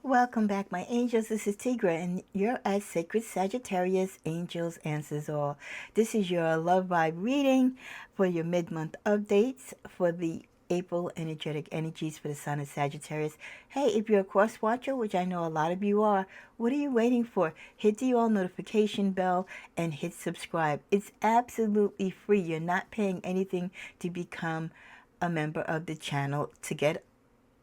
Welcome back, my angels. This is Tigra, and you're at Sacred Sagittarius Angels Answers All. This is your love vibe reading for your mid-month updates for the April energetic energies for the sign of Sagittarius. Hey, if you're a cross watcher, which I know a lot of you are, what are you waiting for? Hit the all notification bell and hit subscribe. It's absolutely free. You're not paying anything to become a member of the channel to get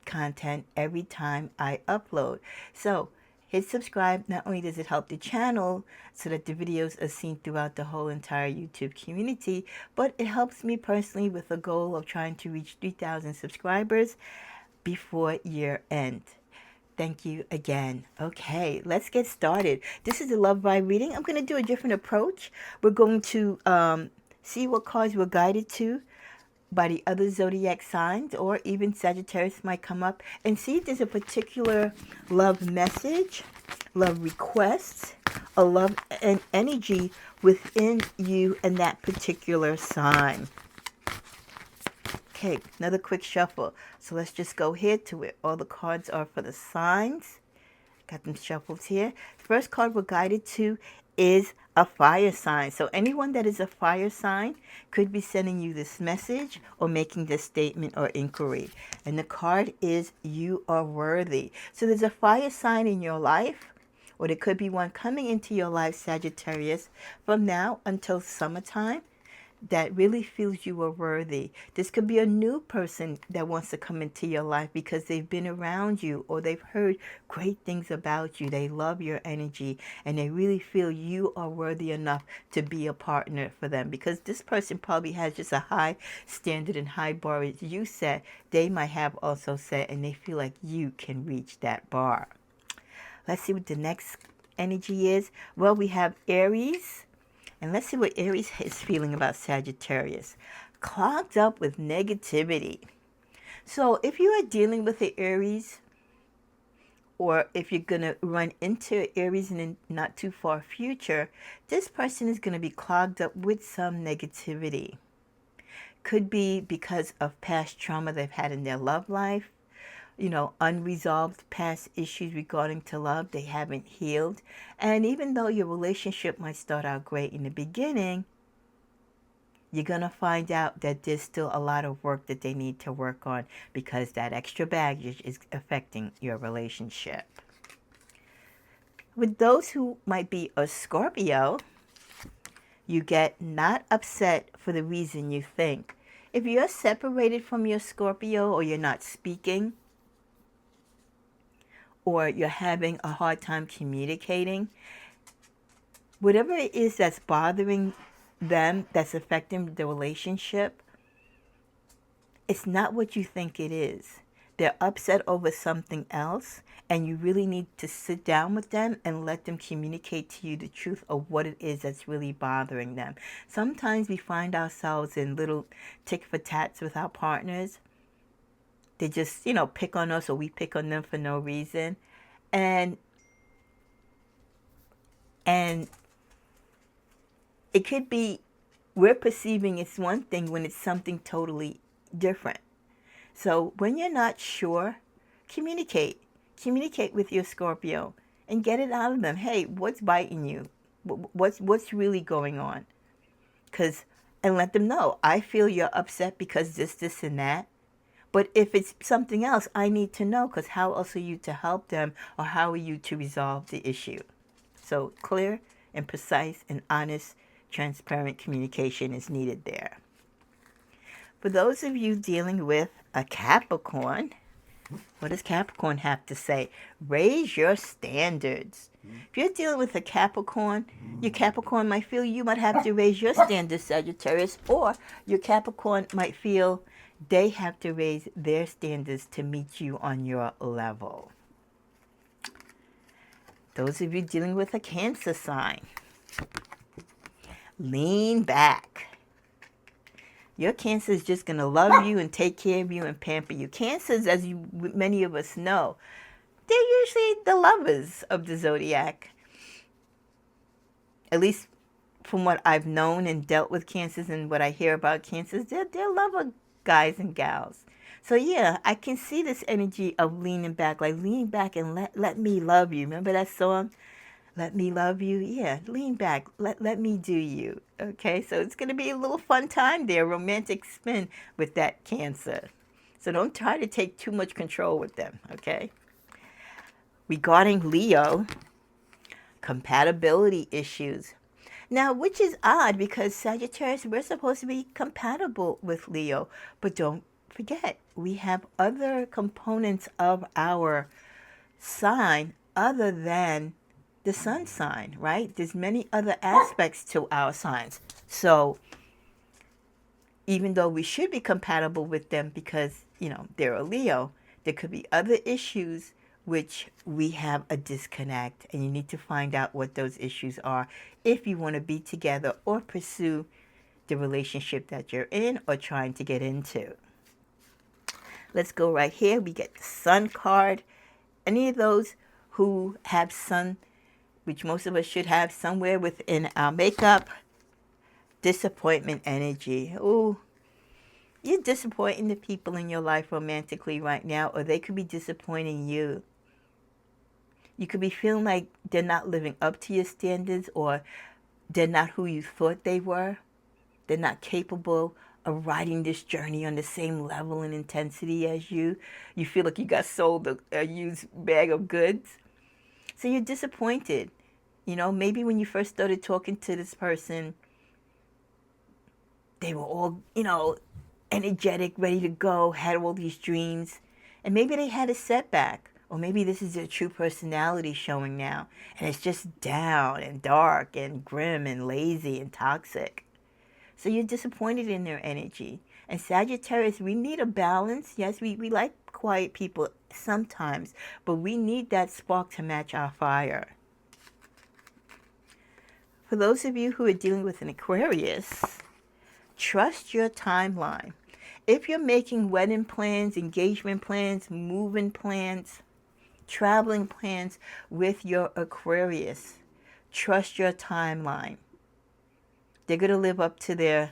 content every time I upload. So hit subscribe. Not only does it help the channel so that the videos are seen throughout the whole entire YouTube community, but it helps me personally with the goal of trying to reach 3,000 subscribers before year end. Thank you again. Okay, let's get started. This is a love vibe reading. I'm going to do a different approach. We're going to see what cards we're guided to by the other zodiac signs, or even Sagittarius might come up, and see if there's a particular love message, love request, a love and energy within you and that particular sign. Okay, another quick shuffle. So let's just go here to it. All the cards are for the signs. Got them shuffled here. First card we're guided to is a fire sign. So anyone that is a fire sign could be sending you this message or making this statement or inquiry. And the card is you are worthy. So there's a fire sign in your life, or there could be one coming into your life, Sagittarius, from now until summertime, that really feels you are worthy. This could be a new person that wants to come into your life because they've been around you or they've heard great things about you. They love your energy and they really feel you are worthy enough to be a partner for them, because this person probably has just a high standard and high bar as you set. They might have also set, and they feel like you can reach that bar. Let's see what the next energy is. Well, we have Aries. And let's see what Aries is feeling about Sagittarius. Clogged up with negativity. So if you are dealing with the Aries, or if you're going to run into Aries in a not too far future, this person is going to be clogged up with some negativity. Could be because of past trauma they've had in their love life, unresolved past issues regarding to love they haven't healed. And even though your relationship might start out great in the beginning, you're going to find out that there's still a lot of work that they need to work on, because that extra baggage is affecting your relationship. With those who might be a Scorpio, you get not upset for the reason you think. If you're separated from your Scorpio, or you're not speaking, or you're having a hard time communicating, whatever it is that's bothering them, that's affecting the relationship, it's not what you think it is. They're upset over something else, and you really need to sit down with them and let them communicate to you the truth of what it is that's really bothering them. Sometimes we find ourselves in little tick for tats with our partners. They just, pick on us, or we pick on them for no reason. And it could be we're perceiving it's one thing when it's something totally different. So when you're not sure, communicate. Communicate with your Scorpio and get it out of them. Hey, what's biting you? What's really going on? And let them know, I feel you're upset because this, and that. But if it's something else, I need to know, because how else are you to help them, or how are you to resolve the issue? So clear and precise and honest, transparent communication is needed there. For those of you dealing with a Capricorn, what does Capricorn have to say? Raise your standards. If you're dealing with a Capricorn, your Capricorn might feel you might have to raise your standards, Sagittarius, or your Capricorn might feel they have to raise their standards to meet you on your level. Those of you dealing with a Cancer sign, lean back. Your Cancer is just going to love you and take care of you and pamper you. Cancers, as many of us know, they're usually the lovers of the Zodiac. At least from what I've known and dealt with Cancers and what I hear about Cancers, they're lover guys and gals. So yeah, I can see this energy of leaning back, like lean back and let me love you. Remember that song? Let me love you. Yeah, lean back. Let me do you. Okay, so it's gonna be a little fun time there, romantic spin with that Cancer. So don't try to take too much control with them. Okay. Regarding Leo, compatibility issues. Now, which is odd because Sagittarius, we're supposed to be compatible with Leo, but don't forget, we have other components of our sign other than the sun sign, right? There's many other aspects to our signs. So even though we should be compatible with them because, they're a Leo, there could be other issues which we have a disconnect, and you need to find out what those issues are if you want to be together or pursue the relationship that you're in or trying to get into. Let's go right here. We get the Sun card. Any of those who have Sun, which most of us should have somewhere within our makeup, disappointment energy. Ooh, you're disappointing the people in your life romantically right now, or they could be disappointing you. You could be feeling like they're not living up to your standards, or they're not who you thought they were. They're not capable of riding this journey on the same level and intensity as you. You feel like you got sold a used bag of goods. So you're disappointed. Maybe when you first started talking to this person, they were all, energetic, ready to go, had all these dreams. And maybe they had a setback. Or maybe this is their true personality showing now. And it's just down and dark and grim and lazy and toxic. So you're disappointed in their energy. And Sagittarius, we need a balance. Yes, we like quiet people sometimes. But we need that spark to match our fire. For those of you who are dealing with an Aquarius, trust your timeline. If you're making wedding plans, engagement plans, moving plans, traveling plans with your Aquarius, trust your timeline. They're going to live up to their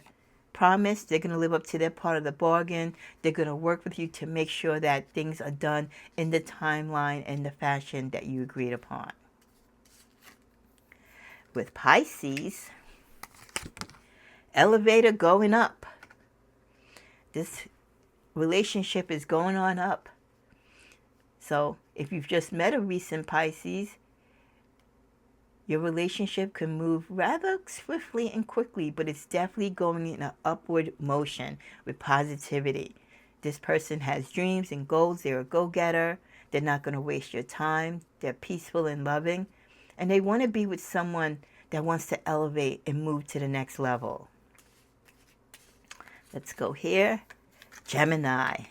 promise. They're going to live up to their part of the bargain. They're going to work with you to make sure that things are done in the timeline and the fashion that you agreed upon. With Pisces, elevator going up. This relationship is going on up. So if you've just met a recent Pisces, your relationship can move rather swiftly and quickly, but it's definitely going in an upward motion with positivity. This person has dreams and goals. They're a go-getter. They're not going to waste your time. They're peaceful and loving. And they want to be with someone that wants to elevate and move to the next level. Let's go here. Gemini.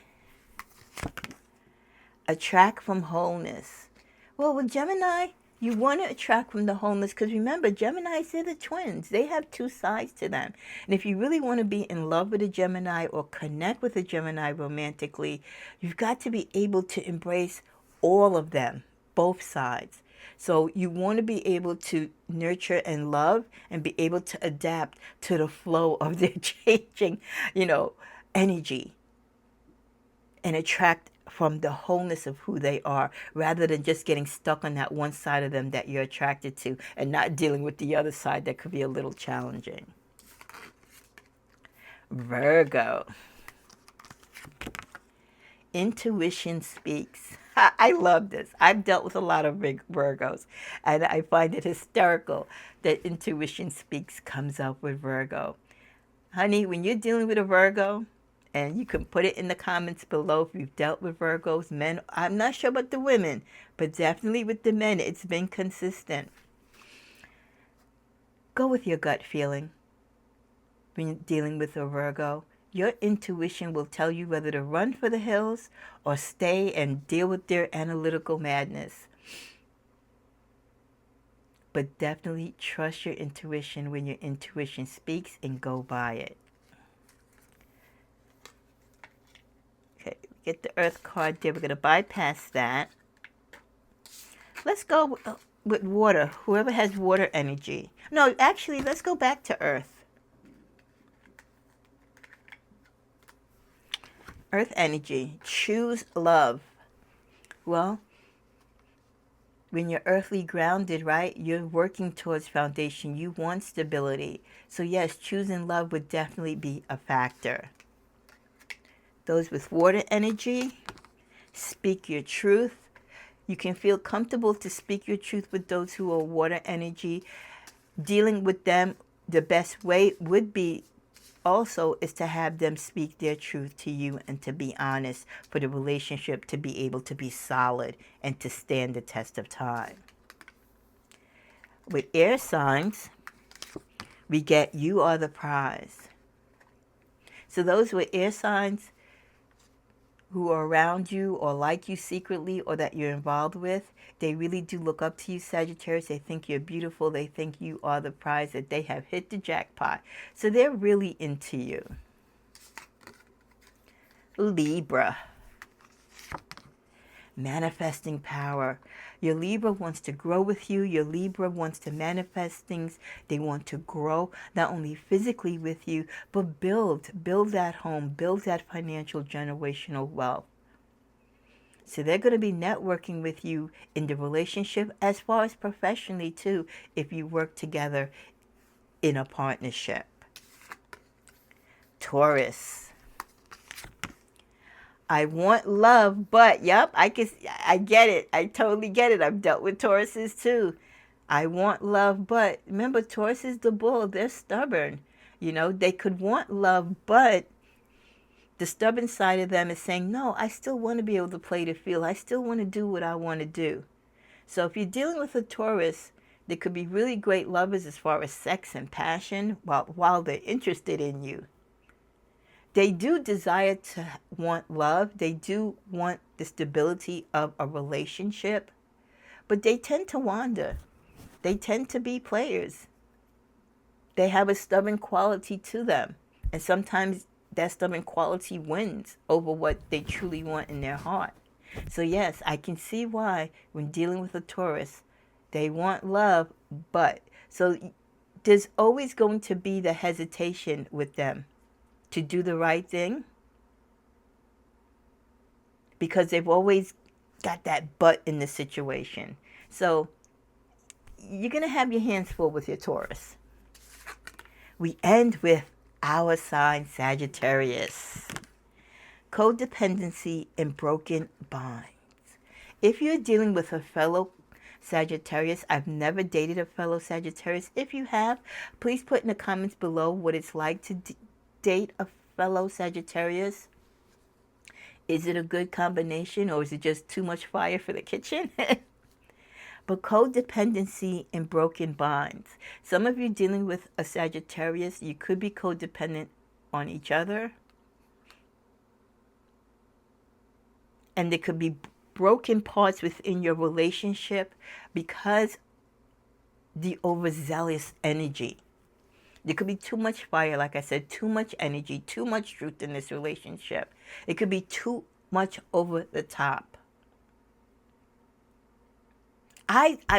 Attract from wholeness. Well, with Gemini, you want to attract from the wholeness because remember, Geminis, they're the twins. They have two sides to them. And if you really want to be in love with a Gemini or connect with a Gemini romantically, you've got to be able to embrace all of them, both sides. So you want to be able to nurture and love and be able to adapt to the flow of their changing, energy, and attract from the wholeness of who they are rather than just getting stuck on that one side of them that you're attracted to and not dealing with the other side that could be a little challenging. Virgo. Intuition speaks. I love this. I've dealt with a lot of Virgos, and I find it hysterical that intuition speaks comes up with Virgo. Honey, when you're dealing with a Virgo, and you can put it in the comments below if you've dealt with Virgos, men. I'm not sure about the women, but definitely with the men, it's been consistent. Go with your gut feeling when you're dealing with a Virgo. Your intuition will tell you whether to run for the hills or stay and deal with their analytical madness. But definitely trust your intuition when your intuition speaks and go by it. Okay, get the Earth card there. We're going to bypass that. Let's go with water. Whoever has water energy. No, actually, let's go back to Earth. Earth energy, choose love. Well, when you're earthly grounded, right, you're working towards foundation. You want stability. So yes, choosing love would definitely be a factor. Those with water energy, speak your truth. You can feel comfortable to speak your truth with those who are water energy. Dealing with them, the best way would be also is to have them speak their truth to you and to be honest for the relationship to be able to be solid and to stand the test of time. With air signs, we get you are the prize. So those with air signs who are around you or like you secretly or that you're involved with, they really do look up to you, Sagittarius. They think you're beautiful. They think you are the prize, that they have hit the jackpot. So they're really into you. Libra. Manifesting power. Your Libra wants to grow with you. Your Libra wants to manifest things. They want to grow, not only physically with you, but build that home, build that financial generational wealth. So they're going to be networking with you in the relationship as far as professionally too, if you work together in a partnership. Taurus. I want love, but yep, I get it. I totally get it. I've dealt with Tauruses too. I want love, but remember, Taurus is the bull. They're stubborn. You know, they could want love, but the stubborn side of them is saying, no, I still want to be able to play the field. I still want to do what I want to do. So if you're dealing with a Taurus, they could be really great lovers as far as sex and passion while they're interested in you. They do desire to want love. They do want the stability of a relationship, but they tend to wander. They tend to be players. They have a stubborn quality to them. And sometimes that stubborn quality wins over what they truly want in their heart. So yes, I can see why when dealing with a Taurus, they want love, but so there's always going to be the hesitation with them to do the right thing, because they've always got that but in the situation. So you're going to have your hands full with your Taurus. We end with our sign, Sagittarius. Codependency and broken bonds. If you're dealing with a fellow Sagittarius, I've never dated a fellow Sagittarius. If you have, please put in the comments below what it's like to date a fellow Sagittarius. Is it a good combination, or is it just too much fire for the kitchen? But codependency and broken bonds. Some of you dealing with a Sagittarius, you could be codependent on each other. And there could be broken parts within your relationship because the overzealous energy. There could be too much fire, like I said, too much energy, too much truth in this relationship. It could be too much over the top.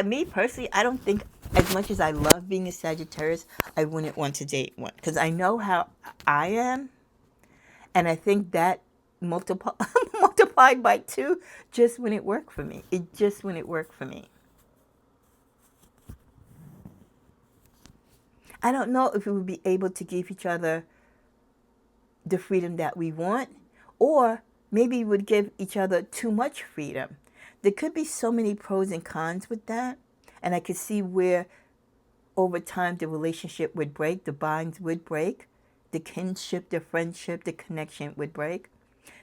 Me personally, I don't think, as much as I love being a Sagittarius, I wouldn't want to date one. Because I know how I am. And I think that multiplied by 2 just wouldn't work for me. It just wouldn't work for me. I don't know if we would be able to give each other the freedom that we want, or maybe we would give each other too much freedom. There could be so many pros and cons with that, and I could see where over time the relationship would break, the bonds would break, the kinship, the friendship, the connection would break.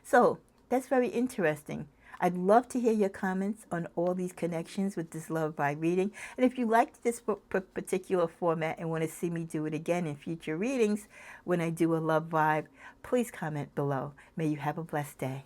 So that's very interesting. I'd love to hear your comments on all these connections with this love vibe reading. And if you liked this particular format and want to see me do it again in future readings when I do a love vibe, please comment below. May you have a blessed day.